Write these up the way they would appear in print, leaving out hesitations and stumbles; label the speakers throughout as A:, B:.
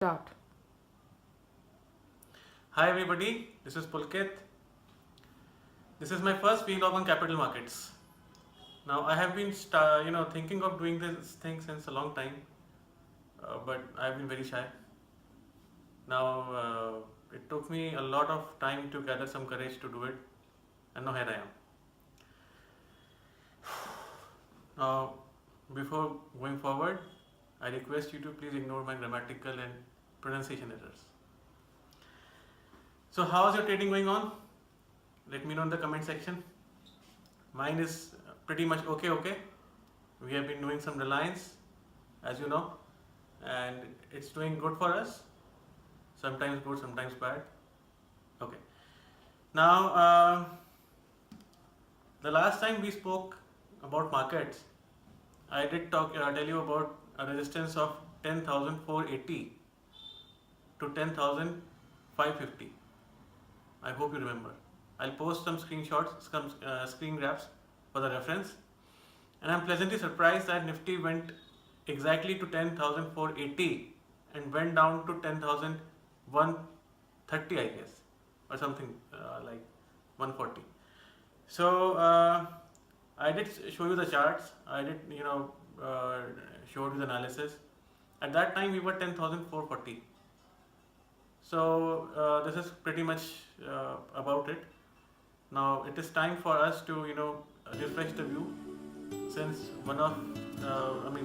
A: Start.
B: Hi everybody, this is Pulkit. This is my first vlog on capital markets. Now I have been thinking of doing this thing since a long time, but I have been very shy. Now it took me a lot of time to gather some courage to do it, and now here I am. Now, before going forward, I request you to please ignore my grammatical and pronunciation errors. So how is your trading going on? Let me know in the comment section. Mine is pretty much okay. We have been doing some reliance, as you know, and it's doing good for us. Sometimes good, sometimes bad. Okay. Now, the last time we spoke about markets, I did tell you about a resistance of 10,480 to 10,550. I hope you remember. I'll post some screenshots, some screen grabs for the reference. And I'm pleasantly surprised that Nifty went exactly to 10,480 and went down to 10,130, I guess, or something like 140. So I did show you the charts. I did, showed you the analysis. At that time, we were 10,440. So this is pretty much about it. Now it is time for us to refresh the view, since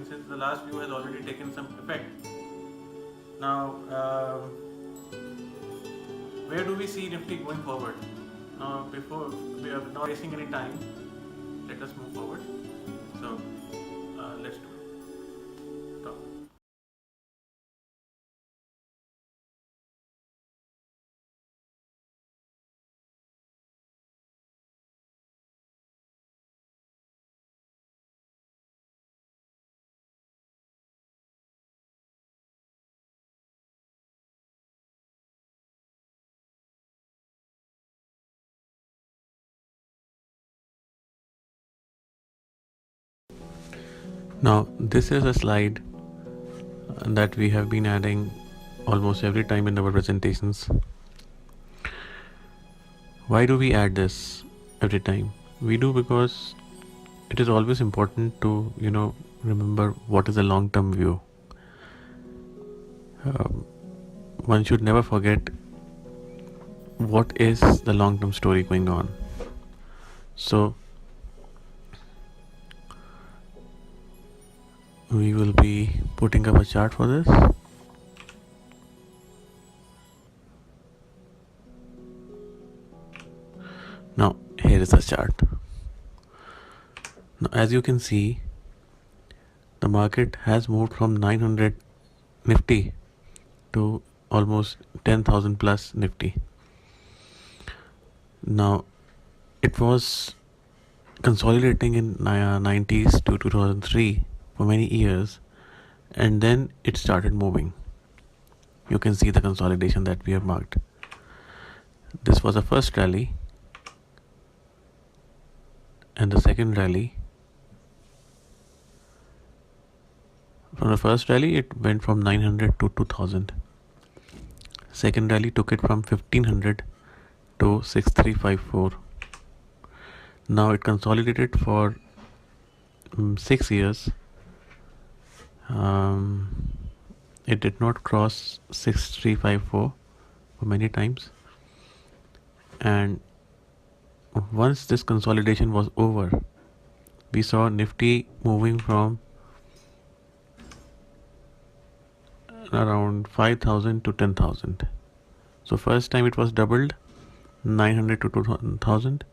B: since the last view has already taken some effect. Now where do we see Nifty going forward? Now before we are not wasting any time, let us move forward. So let's do it. Talk. Now this is a slide that we have been adding almost every time in our presentations. Why do we add this every time? We do because it is always important to remember what is a long-term view. One should never forget what is the long-term story going on. So we will be putting up a chart for this. Now here is the chart. Now as you can see, the market has moved from 900 Nifty to almost 10,000 plus Nifty. Now it was consolidating in 90s to 2003 for many years, and then it started moving. You can see the consolidation that we have marked. This was the first rally, and the second rally. From the first rally, it went from 900 to 2000. Second rally took it from 1500 to 6354. Now it consolidated for 6 years. It did not cross 6354 for many times, and once this consolidation was over, we saw Nifty moving from around 5,000 to 10,000. So first time it was doubled, 900 to 2,000.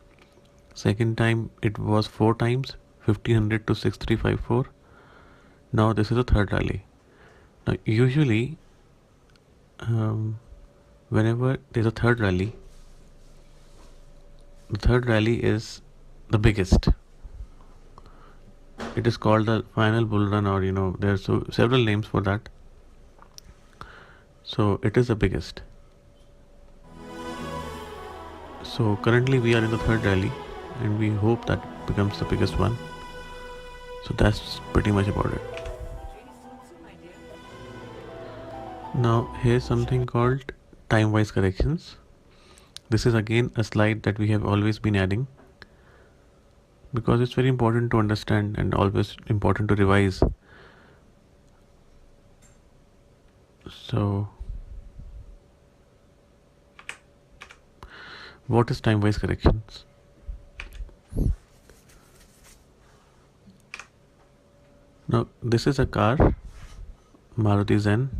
B: Second time it was 4 times, 1500 to 6354. Now this is a third rally. Now usually whenever there's a third rally, the third rally is the biggest. It is called the final bull run, or there are several names for that. So it is the biggest. So currently we are in the third rally, and we hope that becomes the biggest one. So that's pretty much about it. Now here's something called time-wise corrections. This is again a slide that we have always been adding because it's very important to understand and always important to revise. So what is time-wise corrections? Now this is a car, Maruti Zen.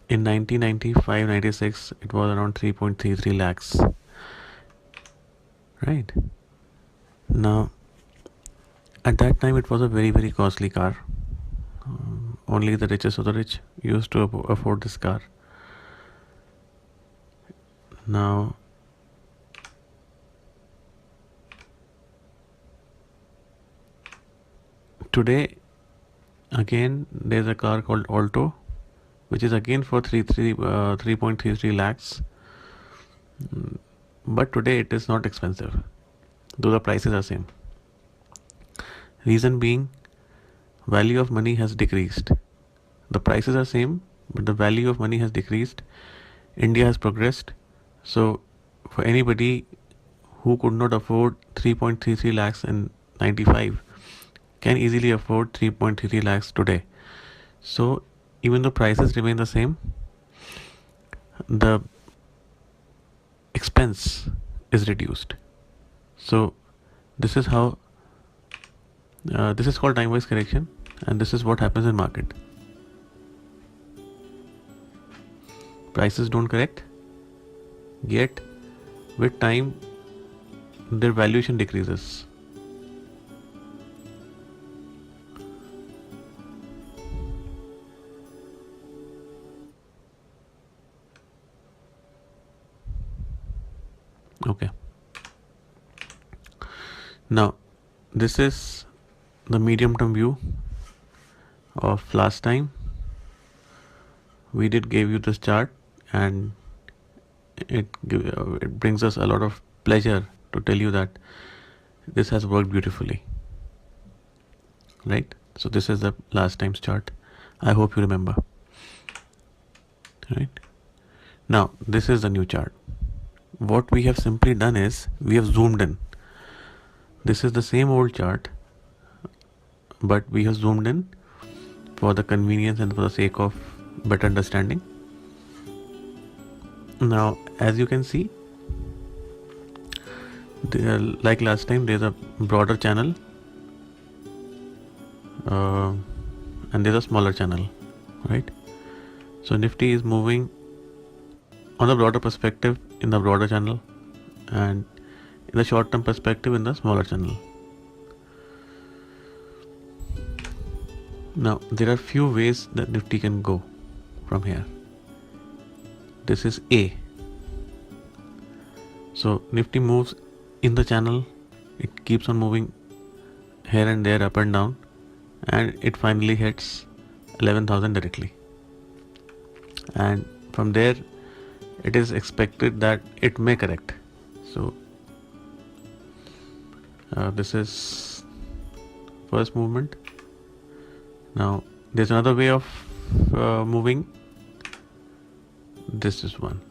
B: In 1995-96 it was around 3.33 lakhs, right? Now at that time it was a very costly car. Only the richest of the rich used to afford this car. Now today again there's a car called Alto, which is again for 3.33 lakhs, but today it is not expensive, though the prices are same. Reason being, value of money has decreased. The prices are same, but the value of money has decreased. India has progressed, so for anybody who could not afford 3.33 lakhs in 95 can easily afford 3.33 lakhs today. So even though prices remain the same, the expense is reduced. So this is how this is called time-wise correction, and this is what happens in market. Prices don't correct, yet with time their valuation decreases. Okay. Now this is the medium term view of last time. We did give you this chart, and it brings us a lot of pleasure to tell you that this has worked beautifully, right? So this is the last time's chart. I hope you remember, right? Now this is the new chart. What we have simply done is we have zoomed in. This is the same old chart, but we have zoomed in for the convenience and for the sake of better understanding. Now as you can see, like last time, there's a broader channel and there's a smaller channel, right? So Nifty is moving on the broader perspective in the broader channel, and in the short term perspective in the smaller channel. Now there are few ways that Nifty can go from here. This is A. So Nifty moves in the channel, it keeps on moving here and there, up and down, and it finally hits 11,000 directly, and from there it is expected that it may correct. So this is first movement. Now there's another way of moving. This is one.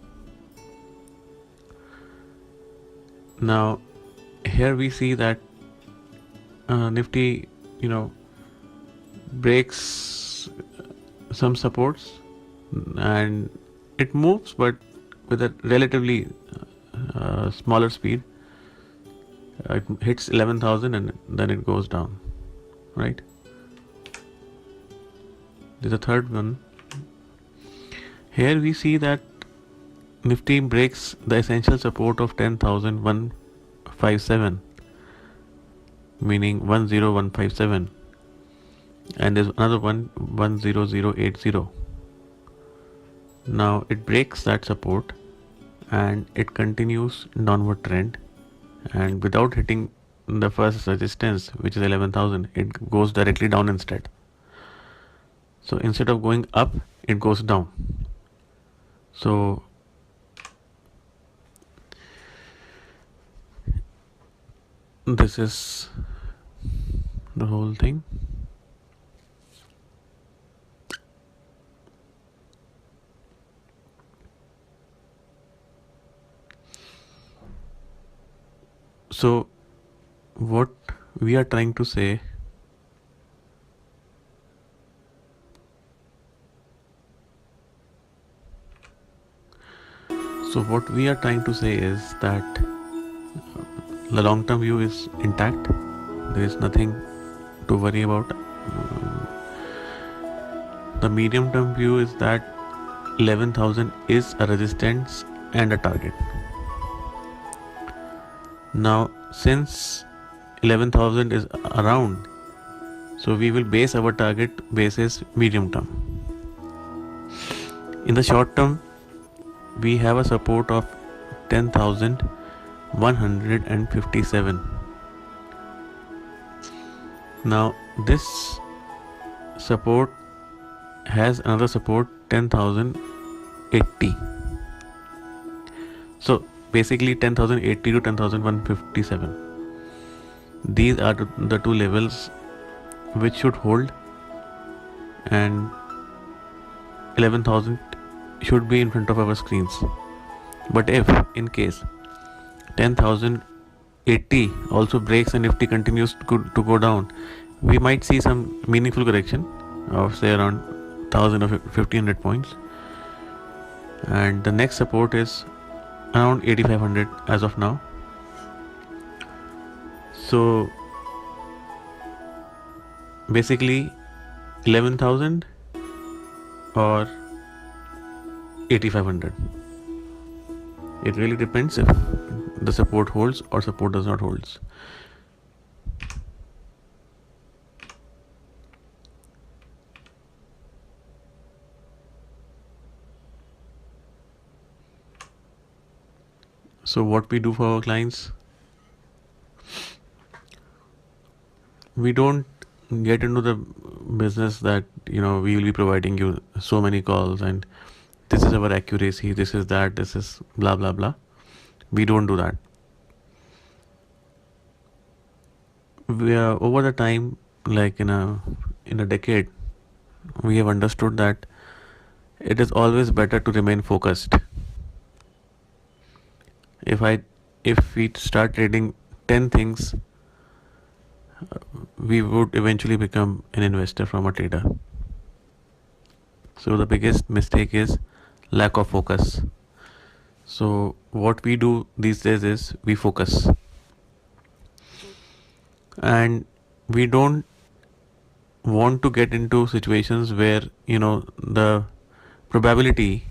B: Now here we see that Nifty breaks some supports and it moves, but with a relatively smaller speed. It hits 11,000 and then it goes down, right? There's a third one. Here we see that Nifty breaks the essential support of 10,157, meaning 10157, and there's another one 10080. Now it breaks that support and it continues downward trend, and without hitting the first resistance, which is 11,000, it goes directly down instead. So instead of going up, it goes down. So this is the whole thing. So what we are trying to say is that the long term view is intact. There is nothing to worry about. The medium term view is that 11,000 is a resistance and a target. Now since 11,000 is around, so we will base our target basis medium term. In the short term, we have a support of 10,157. Now this support has another support 10,080. So basically 10,080 to 10,157. These are the two levels which should hold, and 11,000 should be in front of our screens. But if in case 10,080 also breaks and Nifty continues to go down, we might see some meaningful correction of say around 1,000 or 1,500 points. And the next support is around 8,500 as of now. So basically 11,000 or 8,500. It really depends if the support holds or support does not holds. So what we do for our clients, we don't get into the business that we will be providing you so many calls and this is our accuracy, this is that, this is blah blah blah. We don't do that. We are over the time, like in a decade, we have understood that it is always better to remain focused. If we start trading 10 things, we would eventually become an investor from a trader. So the biggest mistake is lack of focus. So what we do these days is we focus, and we don't want to get into situations where the probability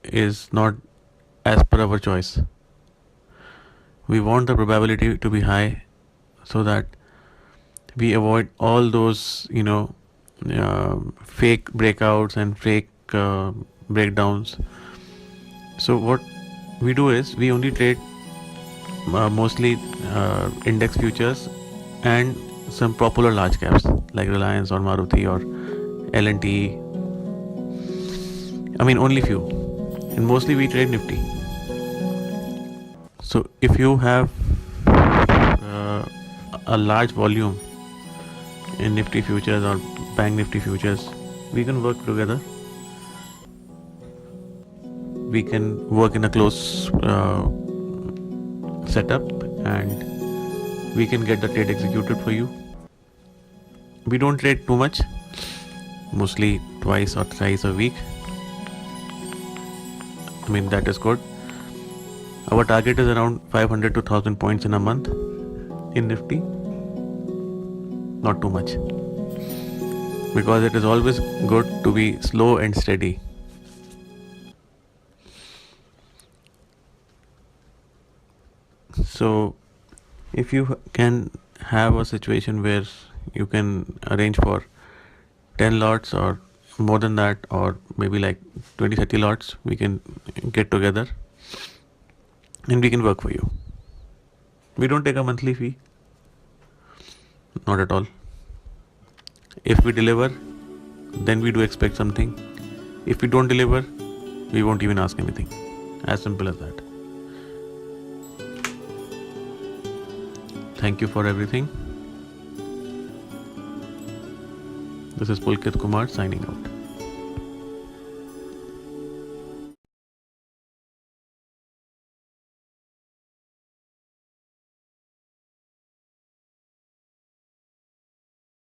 B: is not as per our choice. We want the probability to be high so that we avoid all those fake breakouts and fake breakdowns. So what we do is we only trade mostly index futures and some popular large caps like Reliance or Maruti or L&T. I mean only few, and mostly we trade Nifty. So if you have a large volume in Nifty futures or Bank Nifty futures, we can work together. We can work in a close setup and we can get the trade executed for you. We don't trade too much, mostly twice or thrice a week. I mean, that is good. Our target is around 500 to 1,000 points in a month in Nifty. Not too much, because it is always good to be slow and steady. So if you can have a situation where you can arrange for 10 lots or more than that, or maybe like 20-30 lots, we can get together and we can work for you. We don't take a monthly fee, not at all. If we deliver, then we do expect something. If we don't deliver, we won't even ask anything. As simple as that. Thank you for everything. This is Pulkit Kumar signing out.